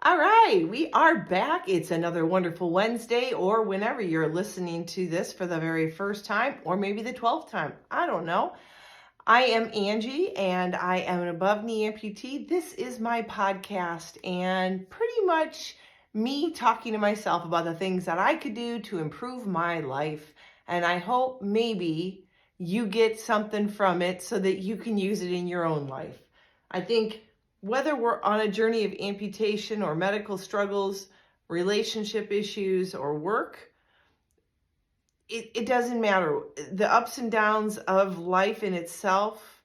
All right, we are back. It's another wonderful Wednesday, or whenever you're listening to this for the very first time, or maybe the 12th time. I don't know. I am Angie, and I am an above knee amputee. This is my podcast, and pretty much me talking to myself about the things that I could do to improve my life. And I hope maybe you get something from it so that you can use it in your own life. I think whether we're on a journey of amputation or medical struggles, relationship issues, or work, it doesn't matter. The ups and downs of life in itself,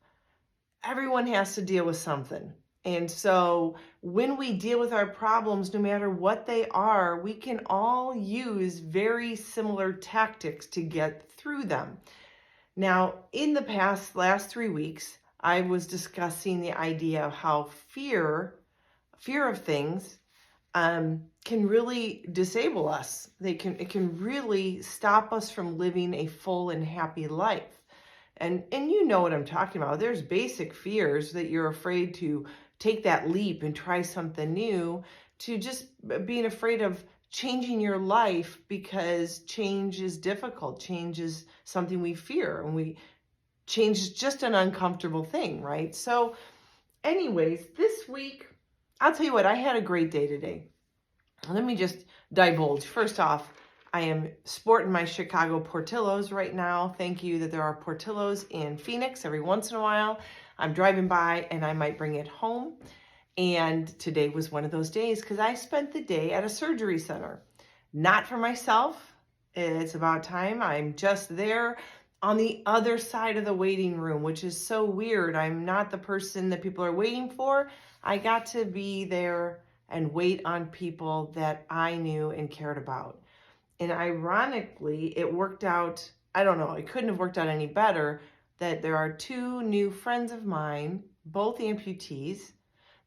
everyone has to deal with something. And so when we deal with our problems, no matter what they are, we can all use very similar tactics to get through them. Now, in the last 3 weeks, I was discussing the idea of how fear of things can really disable us. It can really stop us from living a full and happy life. And you know what I'm talking about. There's basic fears that you're afraid to take that leap and try something new, to just being afraid of changing your life because change is difficult. Change is something we fear, and change is just an uncomfortable thing, right? So anyways, this week, I'll tell you what, I had a great day today. Let me just divulge. First off, I am sporting my Chicago Portillos right now. Thank you that there are Portillos in Phoenix every once in a while. I'm driving by and I might bring it home. And today was one of those days because I spent the day at a surgery center. Not for myself. It's about time. I'm just there on the other side of the waiting room, which is so weird. I'm not the person that people are waiting for. I got to be there and wait on people that I knew and cared about. And ironically, it worked out, I don't know, it couldn't have worked out any better, that there are two new friends of mine, both amputees,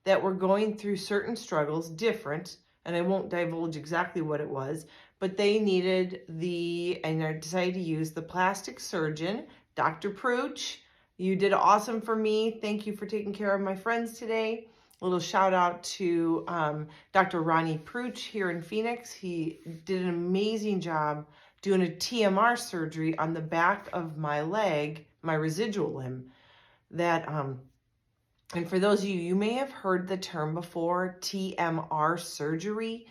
that were going through certain struggles, different, and I won't divulge exactly what it was, but they needed and I decided to use the plastic surgeon, Dr. Pruch. You did awesome for me. Thank you for taking care of my friends today. A little shout out to Dr. Ronnie Pruch here in Phoenix. He did an amazing job doing a TMR surgery on the back of my leg, my residual limb. And for those of you, you may have heard the term before, TMR surgery,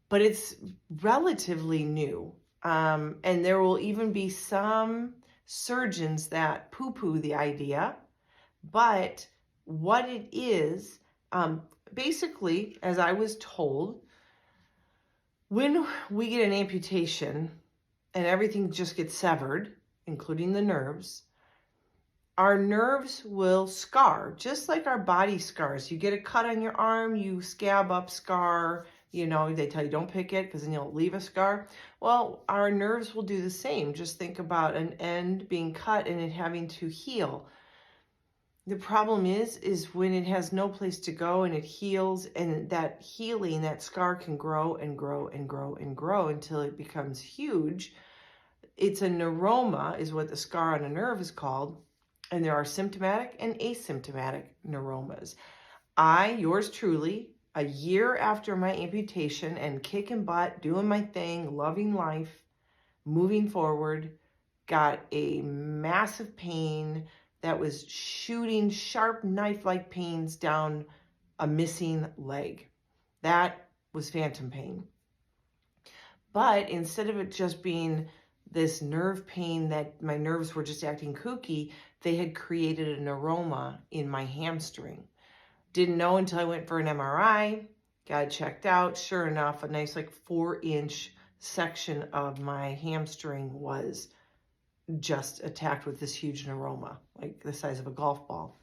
but it's relatively new. And there will even be some surgeons that poo-poo the idea, but what it is, basically, as I was told, when we get an amputation and everything just gets severed, including the nerves, our nerves will scar, just like our body scars. You get a cut on your arm, you scab up, scar, they tell you don't pick it because then you'll leave a scar. Well, our nerves will do the same. Just think about an end being cut and it having to heal. The problem is when it has no place to go and it heals, and that healing, that scar can grow and grow and grow and grow until it becomes huge. It's a neuroma is what the scar on a nerve is called. And there are symptomatic and asymptomatic neuromas. Yours truly, a year after my amputation and kicking butt, doing my thing, loving life, moving forward, got a massive pain that was shooting sharp knife-like pains down a missing leg. That was phantom pain. But instead of it just being this nerve pain that my nerves were just acting kooky, they had created a neuroma in my hamstring. Didn't know until I went for an MRI, got it checked out. Sure enough, a nice 4-inch section of my hamstring was just attacked with this huge neuroma, like the size of a golf ball.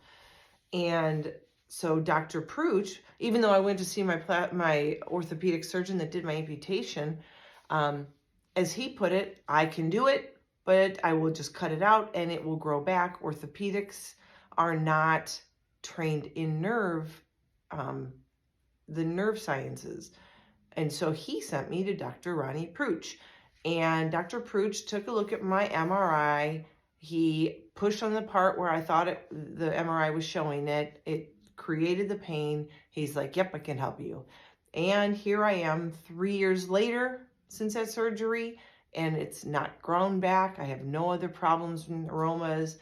And so Dr. Pruch, even though I went to see my orthopedic surgeon that did my amputation, as he put it, I can do it, but I will just cut it out and it will grow back. Orthopedics are not trained in the nerve sciences. And so he sent me to Dr. Ronnie Pruch. And Dr. Pruch took a look at my MRI. He pushed on the part where I thought the MRI was showing it. It created the pain. He's like, yep, I can help you. And here I am 3 years later since that surgery, and it's not grown back. I have no other problems and aromas.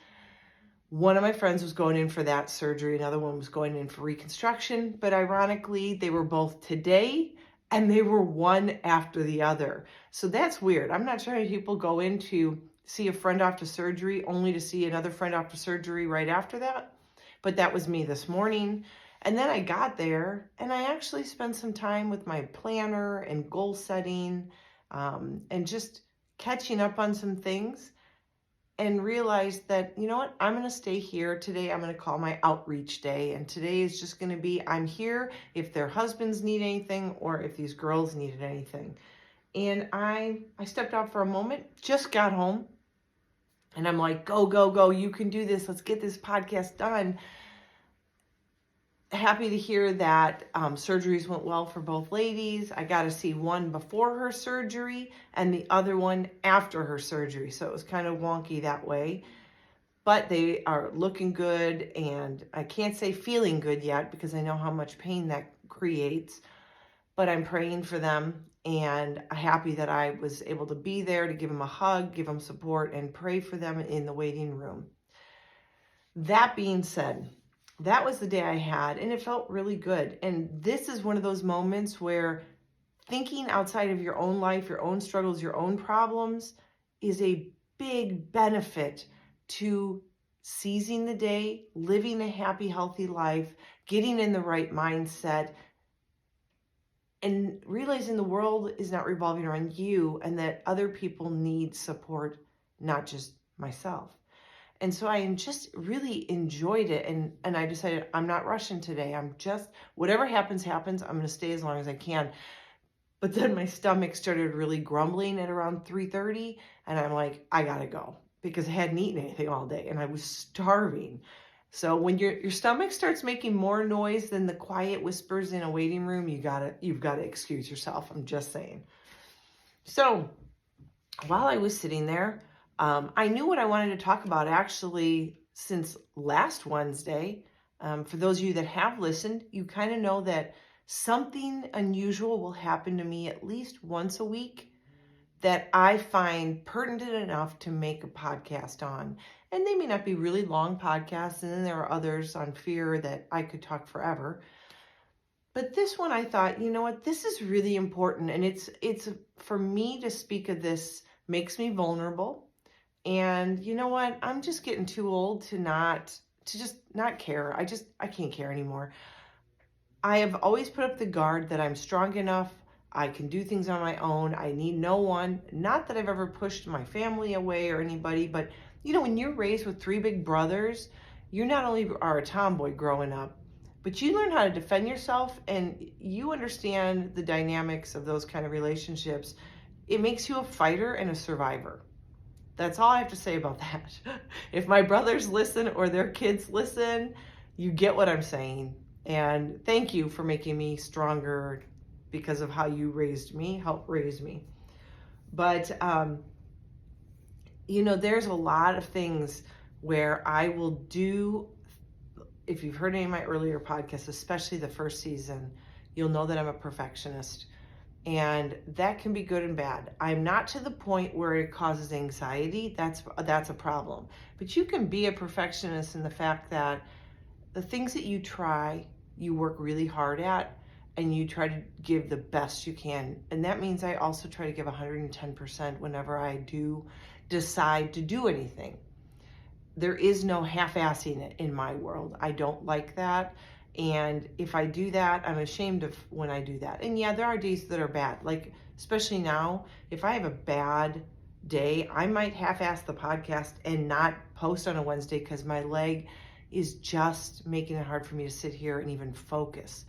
One of my friends was going in for that surgery. Another one was going in for reconstruction. But ironically, they were both today and they were one after the other. So that's weird. I'm not sure how people go in to see a friend after surgery only to see another friend after surgery right after that. But that was me this morning. And then I got there and I actually spent some time with my planner and goal setting, and just catching up on some things, and realized that, you know what, I'm going to stay here today. I'm going to call my outreach day. And today is just going to be, I'm here if their husbands need anything or if these girls needed anything. And I stepped out for a moment, just got home, and I'm like, go, go, go. You can do this. Let's get this podcast done. Happy to hear that surgeries went well for both ladies. I got to see one before her surgery and the other one after her surgery. So it was kind of wonky that way. But they are looking good, and I can't say feeling good yet because I know how much pain that creates. But I'm praying for them, and happy that I was able to be there to give them a hug, give them support, and pray for them in the waiting room. That being said, that was the day I had, and it felt really good. And this is one of those moments where thinking outside of your own life, your own struggles, your own problems is a big benefit to seizing the day, living a happy, healthy life, getting in the right mindset, and realizing the world is not revolving around you and that other people need support, not just myself. And so I just really enjoyed it. And I decided I'm not rushing today. I'm just, whatever happens, happens. I'm going to stay as long as I can. But then my stomach started really grumbling at around 3:30. And I'm like, I got to go because I hadn't eaten anything all day and I was starving. So when your stomach starts making more noise than the quiet whispers in a waiting room, you've got to excuse yourself. I'm just saying. So while I was sitting there, I knew what I wanted to talk about actually since last Wednesday. For those of you that have listened, you kind of know that something unusual will happen to me at least once a week that I find pertinent enough to make a podcast on. And they may not be really long podcasts, and then there are others on fear that I could talk forever. But this one, I thought, you know what, this is really important. And it's for me to speak of this makes me vulnerable. And you know what, I'm just getting too old to just not care. I can't care anymore. I have always put up the guard that I'm strong enough. I can do things on my own. I need no one. Not that I've ever pushed my family away or anybody, but you know, when you're raised with 3 big brothers, you not only are a tomboy growing up, but you learn how to defend yourself and you understand the dynamics of those kind of relationships. It makes you a fighter and a survivor. That's all I have to say about that. If my brothers listen or their kids listen, you get what I'm saying. And thank you for making me stronger because of how you helped raise me. But, you know, there's a lot of things where I will do. If you've heard any of my earlier podcasts, especially the first season, you'll know that I'm a perfectionist. And that can be good and bad. I'm not to the point where it causes anxiety. That's a problem. But you can be a perfectionist in the fact that the things that you try, you work really hard at, and you try to give the best you can. And that means I also try to give 110% whenever I do decide to do anything. There is no half-assing it in my world. I don't like that. And if I do that, I'm ashamed of when I do that. And yeah, there are days that are bad. Like, especially now, if I have a bad day, I might half-ass the podcast and not post on a Wednesday because my leg is just making it hard for me to sit here and even focus.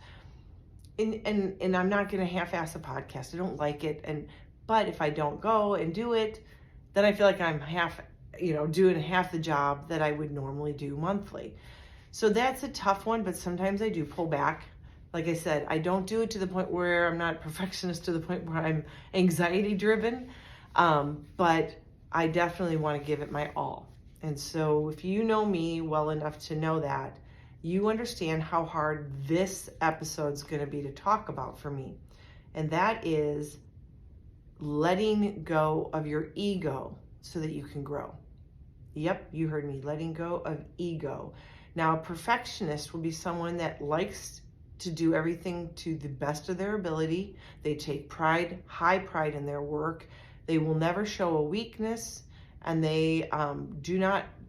And I'm not going to half-ass a podcast. I don't like it. But if I don't go and do it, then I feel like I'm doing half the job that I would normally do monthly. So that's a tough one, but sometimes I do pull back. Like I said, I don't do it to the point where I'm not a perfectionist to the point where I'm anxiety driven, but I definitely want to give it my all. And so if you know me well enough to know that, you understand how hard this episode's going to be to talk about for me. And that is letting go of your ego so that you can grow. Yep, you heard me, letting go of ego. Now, a perfectionist will be someone that likes to do everything to the best of their ability. They take pride, high pride in their work. They will never show a weakness, and they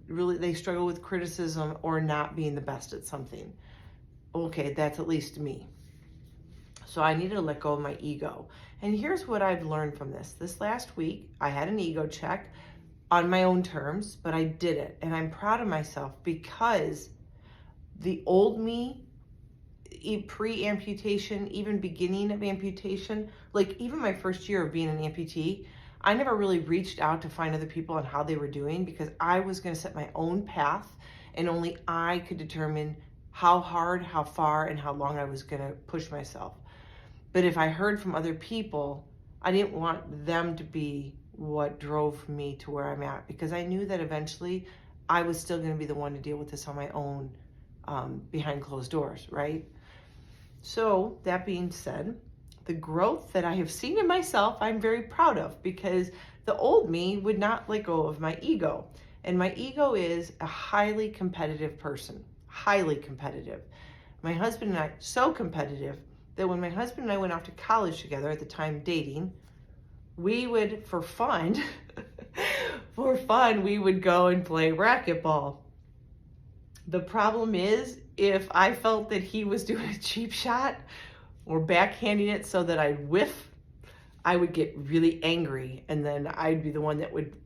they struggle with criticism or not being the best at something. Okay, that's at least me. So I need to let go of my ego. And here's what I've learned from this. This last week, I had an ego check on my own terms, but I did it. And I'm proud of myself because the old me, pre-amputation, even beginning of amputation, like even my first year of being an amputee, I never really reached out to find other people on how they were doing because I was going to set my own path, and only I could determine how hard, how far, and how long I was going to push myself. But if I heard from other people, I didn't want them to be what drove me to where I'm at, because I knew that eventually I was still going to be the one to deal with this on my own, behind closed doors, right? So that being said, the growth that I have seen in myself, I'm very proud of, because the old me would not let go of my ego. And my ego is a highly competitive person, highly competitive. My husband and I, so competitive that when my husband and I went off to college together, at the time dating, we would, for fun, we would go and play racquetball. The problem is, if I felt that he was doing a cheap shot or backhanding it so that I'd whiff, I would get really angry, and then I'd be the one that would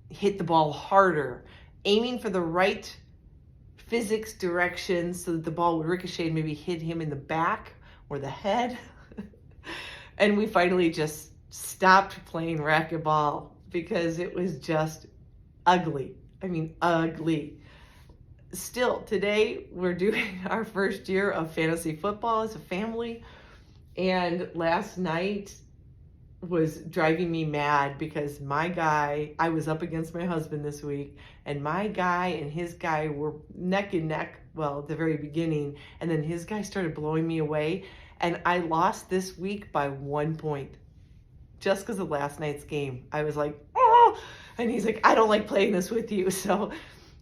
hit the ball harder, aiming for the right physics direction so that the ball would ricochet and maybe hit him in the back or the head. And we finally just stopped playing racquetball because it was just ugly. I mean, ugly. Still, today we're doing our first year of fantasy football as a family. And last night was driving me mad because my guy, I was up against my husband this week, and my guy and his guy were neck and neck, well, at the very beginning, and then his guy started blowing me away, and I lost this week by 1 point just because of last night's game. I was like, oh, and he's like, I don't like playing this with you. So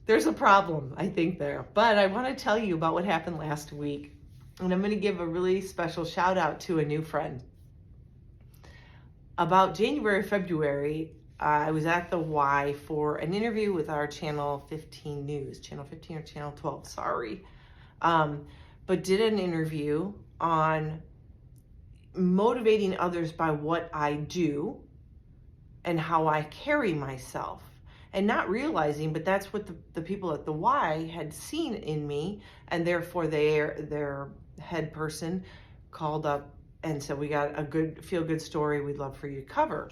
there's a problem, I think, there. But I want to tell you about what happened last week, and I'm going to give a really special shout out to a new friend. About January, February, I was at the Y for an interview with our Channel 15 News, Channel 15 or Channel 12, sorry. But did an interview on motivating others by what I do and how I carry myself. And not realizing, but that's what the people at the Y had seen in me, and therefore their head person called up and said, we got a good feel-good story we'd love for you to cover.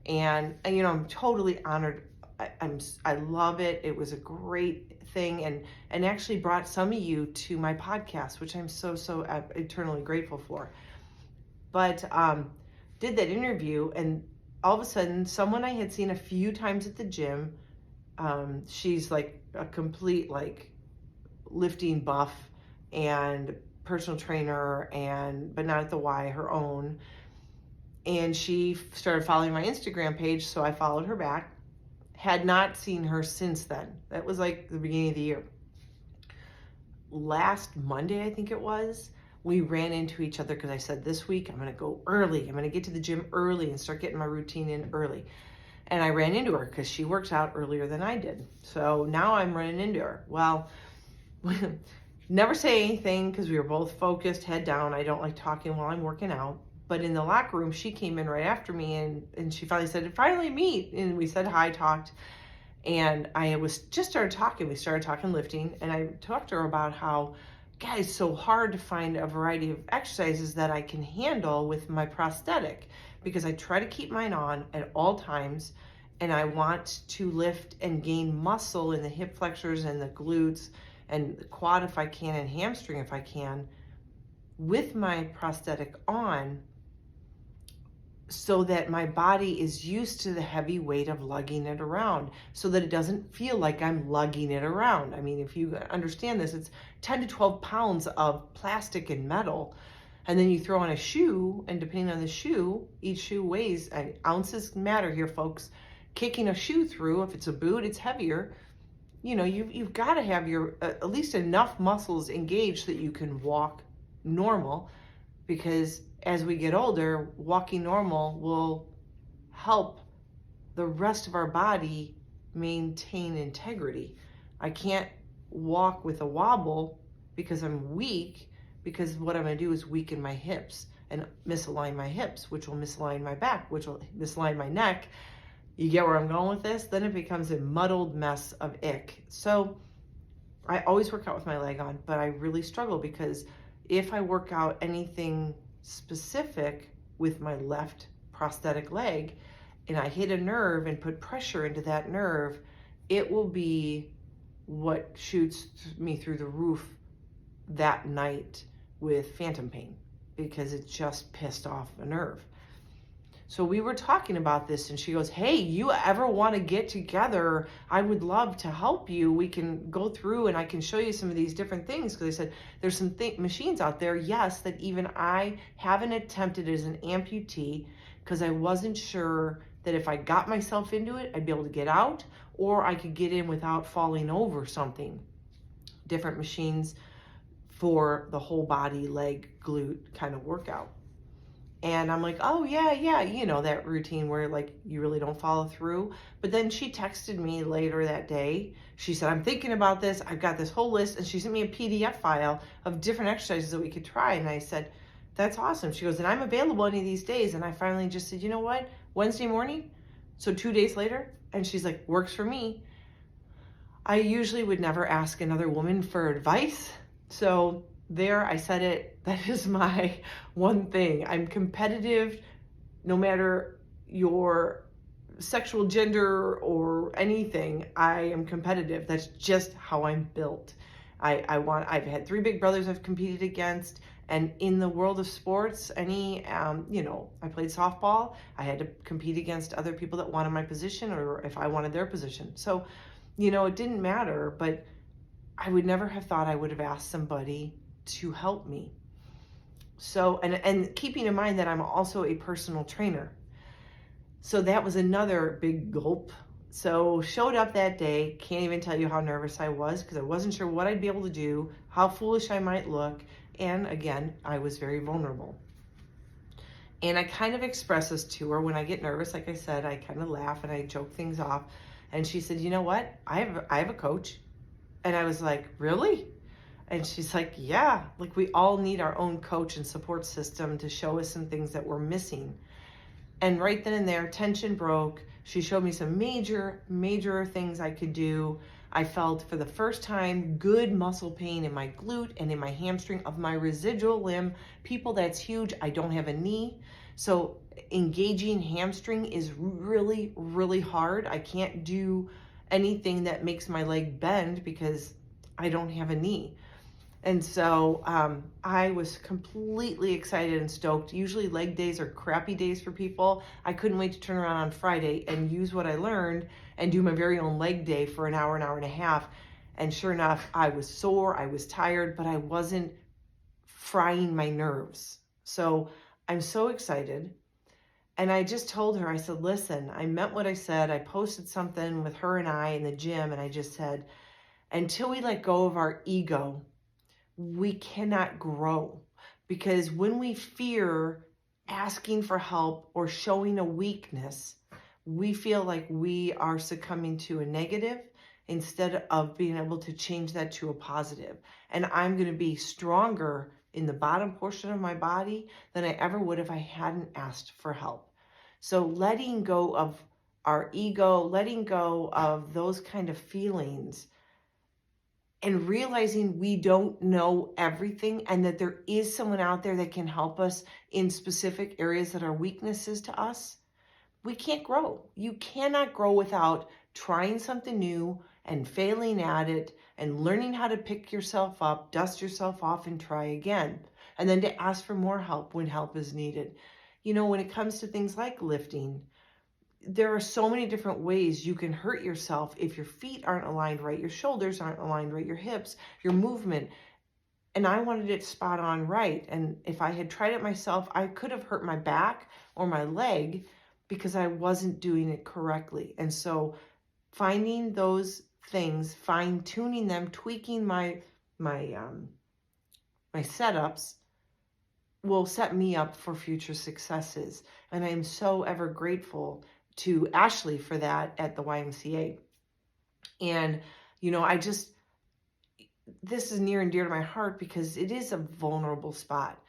And you know, I'm totally honored. I love it. It was a great thing, and actually brought some of you to my podcast, which I'm so eternally grateful for. But did that interview, and all of a sudden, someone I had seen a few times at the gym, she's like a complete like lifting buff and personal trainer, but not at the Y, her own. And she started following my Instagram page, so I followed her back. Had not seen her since then. That was like the beginning of the year. Last Monday, I think it was, we ran into each other because I said, this week I'm going to go early. I'm going to get to the gym early and start getting my routine in early. And I ran into her because she works out earlier than I did. So now I'm running into her. Well, never say anything because we were both focused, head down. I don't like talking while I'm working out. But in the locker room, she came in right after me, and she finally said, finally meet. And we said hi, talked. And I was just started talking. We started talking lifting. And I talked to her about how, God, it's so hard to find a variety of exercises that I can handle with my prosthetic, because I try to keep mine on at all times. And I want to lift and gain muscle in the hip flexors and the glutes and the quad if I can, and hamstring if I can, with my prosthetic on. so that my body is used to the heavy weight of lugging it around, so that it doesn't feel like I'm lugging it around. I mean, if you understand this, it's 10 to 12 pounds of plastic and metal. And then you throw on a shoe, and depending on the shoe, each shoe weighs, and ounces matter here, folks. Kicking a shoe through, if it's a boot, it's heavier. You know, you've got to have your at least enough muscles engaged that you can walk normal, because as we get older, walking normal will help the rest of our body maintain integrity. I can't walk with a wobble because I'm weak, because what I'm going to do is weaken my hips and misalign my hips, which will misalign my back, which will misalign my neck. You get where I'm going with this? Then it becomes a muddled mess of ick. So I always work out with my leg on, but I really struggle because if I work out anything specific with my left prosthetic leg and I hit a nerve and put pressure into that nerve, it will be what shoots me through the roof that night with phantom pain, because it just pissed off a nerve. So we were talking about this, and she goes, hey, you ever want to get together? I would love to help you. We can go through and I can show you some of these different things. Because I said, there's some machines out there, yes, that even I haven't attempted as an amputee, because I wasn't sure that if I got myself into it, I'd be able to get out, or I could get in without falling over something. Different machines for the whole body, leg, glute kind of workout. And I'm like, oh, yeah, you know, that routine where like you really don't follow through. But then she texted me later that day. She said, I'm thinking about this. I've got this whole list. And she sent me a PDF file of different exercises that we could try. And I said, that's awesome. She goes, and I'm available any of these days. And I finally just said, you know what? Wednesday morning. So 2 days later. And she's like, works for me. I usually would never ask another woman for advice. So there, I said it. That is my one thing. I'm competitive no matter your sexual gender or anything. I am competitive. That's just how I'm built. I've had 3 big brothers I've competed against. And in the world of sports, I played softball. I had to compete against other people that wanted my position, or if I wanted their position. So, it didn't matter, but I would never have thought I would have asked somebody to help me. So, and keeping in mind that I'm also a personal trainer. So that was another big gulp. So showed up that day, can't even tell you how nervous I was, because I wasn't sure what I'd be able to do, how foolish I might look. And again, I was very vulnerable. And I kind of express this to her when I get nervous. Like I said, I kind of laugh and I joke things off. And she said, you know what? I have a coach. And I was like, really? And she's like, yeah, like we all need our own coach and support system to show us some things that we're missing. And right then and there, tension broke. She showed me some major things I could do. I felt for the first time good muscle pain in my glute and in my hamstring of my residual limb. People, that's huge. I don't have a knee. So engaging hamstring is really, really hard. I can't do anything that makes my leg bend because I don't have a knee. And so I was completely excited and stoked. Usually leg days are crappy days for people. I couldn't wait to turn around on Friday and use what I learned and do my very own leg day for an hour and a half. And sure enough, I was sore, I was tired, but I wasn't frying my nerves. So I'm so excited. And I just told her, I said, listen, I meant what I said. I posted something with her and I in the gym, and I just said, until we let go of our ego, we cannot grow. Because when we fear asking for help or showing a weakness, we feel like we are succumbing to a negative instead of being able to change that to a positive. And I'm going to be stronger in the bottom portion of my body than I ever would if I hadn't asked for help. So letting go of our ego, letting go of those kind of feelings, and realizing we don't know everything and that there is someone out there that can help us in specific areas that are weaknesses to us, we can't grow. You cannot grow without trying something new and failing at it and learning how to pick yourself up, dust yourself off, and try again. And then to ask for more help when help is needed. When it comes to things like lifting, there are so many different ways you can hurt yourself if your feet aren't aligned right, your shoulders aren't aligned right, your hips, your movement. And I wanted it spot on right. And if I had tried it myself, I could have hurt my back or my leg because I wasn't doing it correctly. And so finding those things, fine tuning them, tweaking my setups will set me up for future successes. And I am so ever grateful to Ashley for that at the YMCA. And, this is near and dear to my heart because it is a vulnerable spot.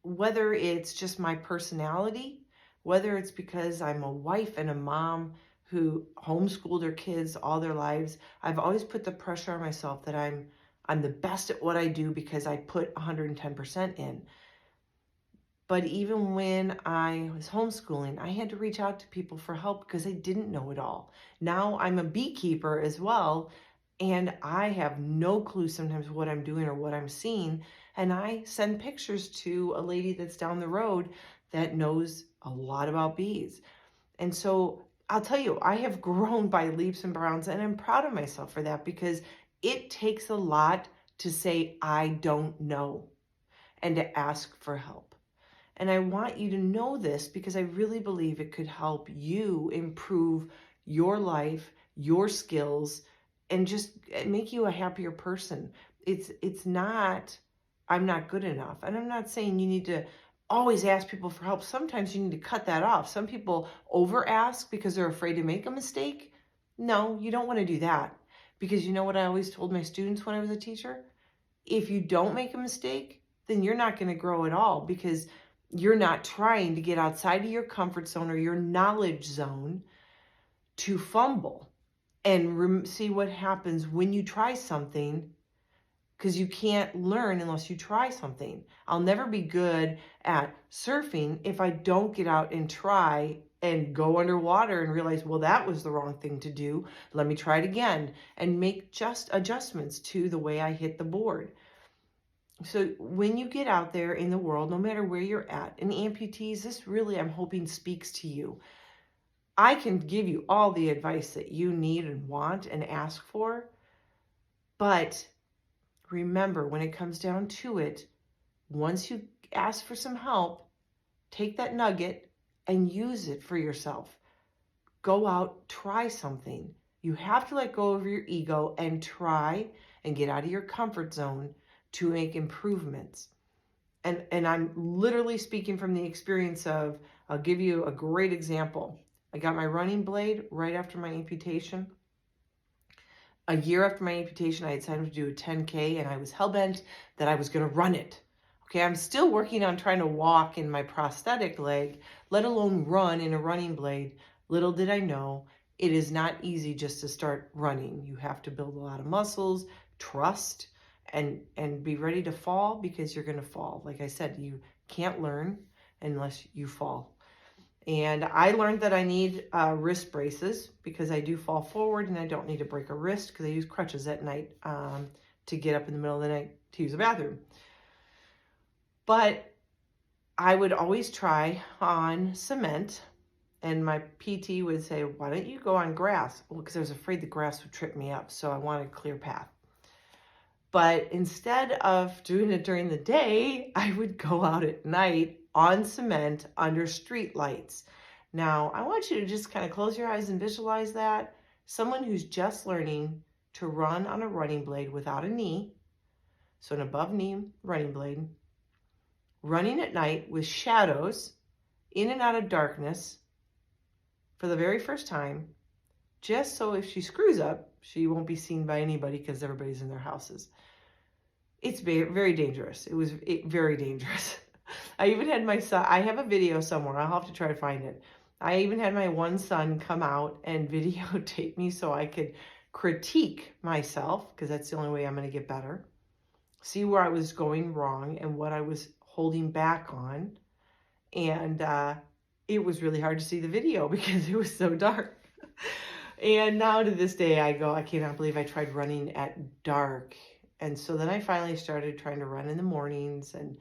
Whether it's just my personality, whether it's because I'm a wife and a mom who homeschooled their kids all their lives, I've always put the pressure on myself that I'm the best at what I do because I put 110% in. But even when I was homeschooling, I had to reach out to people for help because I didn't know it all. Now I'm a beekeeper as well, and I have no clue sometimes what I'm doing or what I'm seeing. And I send pictures to a lady that's down the road that knows a lot about bees. And so I'll tell you, I have grown by leaps and bounds, and I'm proud of myself for that because it takes a lot to say, I don't know, and to ask for help. And I want you to know this because I really believe it could help you improve your life, your skills, and just make you a happier person. It's not, I'm not good enough. And I'm not saying you need to always ask people for help. Sometimes you need to cut that off. Some people over ask because they're afraid to make a mistake. No, you don't want to do that. Because you know what I always told my students when I was a teacher? If you don't make a mistake, then you're not going to grow at all because you're not trying to get outside of your comfort zone or your knowledge zone to fumble and see what happens when you try something, because you can't learn unless you try something. I'll never be good at surfing if I don't get out and try and go underwater and realize, well, that was the wrong thing to do. Let me try it again and make just adjustments to the way I hit the board. So when you get out there in the world, no matter where you're at, and amputees, this really, I'm hoping, speaks to you. I can give you all the advice that you need and want and ask for, but remember, when it comes down to it, once you ask for some help, take that nugget and use it for yourself. Go out, try something. You have to let go of your ego and try and get out of your comfort zone to make improvements. And I'm literally speaking from the experience of, I'll give you a great example. I got my running blade right after my amputation. A year after my amputation, I had decided to do a 10K, and I was hell-bent that I was going to run it. Okay, I'm still working on trying to walk in my prosthetic leg, let alone run in a running blade. Little did I know, it is not easy just to start running. You have to build a lot of muscles, trust, and be ready to fall because you're going to fall. Like I said, you can't learn unless you fall. And I learned that I need wrist braces because I do fall forward and I don't need to break a wrist because I use crutches at night to get up in the middle of the night to use the bathroom. But I would always try on cement, and my PT would say, why don't you go on grass? Well, because I was afraid the grass would trip me up, so I wanted a clear path. But instead of doing it during the day, I would go out at night on cement under street lights. Now, I want you to just kind of close your eyes and visualize that. Someone who's just learning to run on a running blade without a knee, so an above knee running blade, running at night with shadows in and out of darkness for the very first time, just so if she screws up, she won't be seen by anybody because everybody's in their houses. It's very dangerous. It was very dangerous. I even had my son, I have a video somewhere, I'll have to try to find it. I even had my one son come out and videotape me so I could critique myself, because that's the only way I'm going to get better. See where I was going wrong and what I was holding back on. And it was really hard to see the video because it was so dark. And now to this day, I go, I cannot believe I tried running at dark. And so then I finally started trying to run in the mornings, and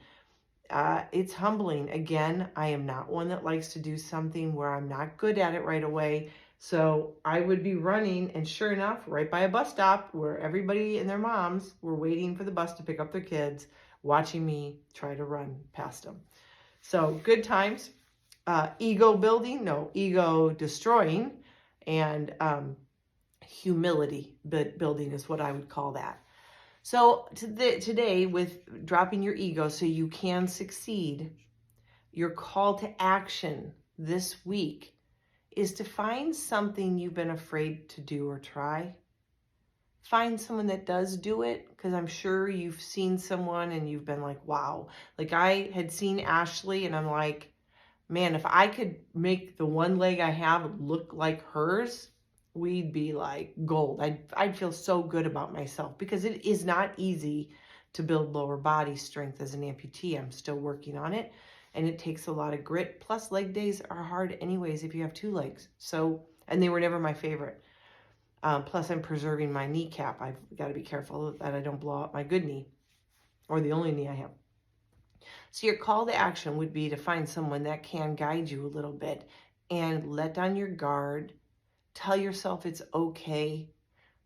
It's humbling. Again, I am not one that likes to do something where I'm not good at it right away. So I would be running, and sure enough, right by a bus stop where everybody and their moms were waiting for the bus to pick up their kids, watching me try to run past them. So good times. Ego building, no, ego destroying, and humility building is what I would call that. So today, with dropping your ego so you can succeed, your call to action this week is to find something you've been afraid to do or try. Find someone that does do it, because I'm sure you've seen someone and you've been like, wow. Like I had seen Ashley and I'm like, man, if I could make the one leg I have look like hers, we'd be like gold. I'd feel so good about myself, because it is not easy to build lower body strength as an amputee. I'm still working on it, and it takes a lot of grit. Plus, leg days are hard anyways if you have two legs. So, and they were never my favorite. Plus, I'm preserving my kneecap. I've got to be careful that I don't blow out my good knee, or the only knee I have. So your call to action would be to find someone that can guide you a little bit and let down your guard. Tell yourself it's okay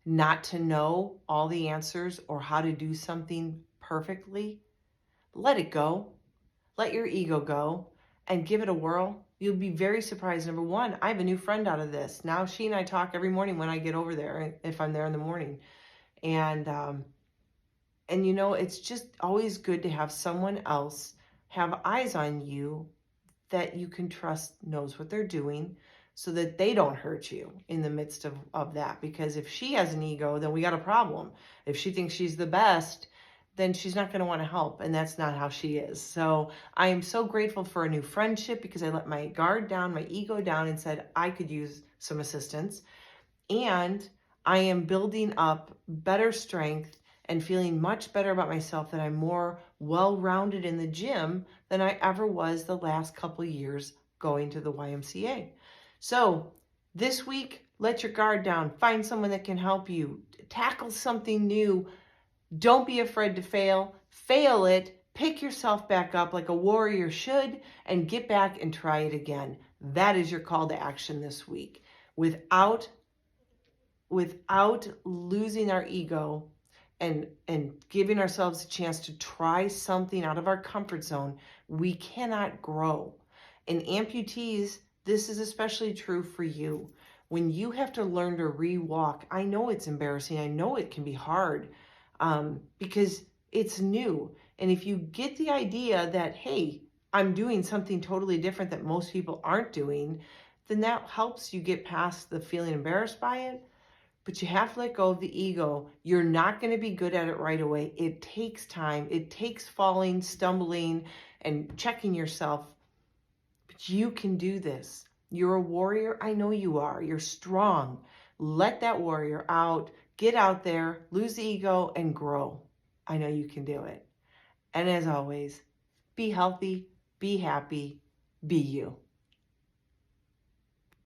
not to know all the answers or how to do something perfectly. Let it go. Let your ego go and give it a whirl. You'll be very surprised. Number one, I have a new friend out of this. Now she and I talk every morning when I get over there, if I'm there in the morning. And you know, it's just always good to have someone else have eyes on you that you can trust knows what they're doing, so that they don't hurt you in the midst of that. Because if she has an ego, then we got a problem. If she thinks she's the best, then she's not going to want to help. And that's not how she is. So I am so grateful for a new friendship, because I let my guard down, my ego down, and said I could use some assistance. And I am building up better strength and feeling much better about myself, that I'm more well-rounded in the gym than I ever was the last couple of years going to the YMCA. So this week, let your guard down. Find someone that can help you. Tackle something new. Don't be afraid to fail. Fail it. Pick yourself back up like a warrior should, and get back and try it again. That is your call to action this week. Without losing our ego and giving ourselves a chance to try something out of our comfort zone, we cannot grow. And amputees, this is especially true for you. When you have to learn to re-walk, I know it's embarrassing. I know it can be hard, because it's new. And if you get the idea that, hey, I'm doing something totally different that most people aren't doing, then that helps you get past the feeling embarrassed by it. But you have to let go of the ego. You're not going to be good at it right away. It takes time. It takes falling, stumbling, and checking yourself. But you can do this. You're a warrior. I know you are. You're strong. Let that warrior out. Get out there, lose the ego, and grow. I know you can do it. And as always, be healthy, be happy, be you.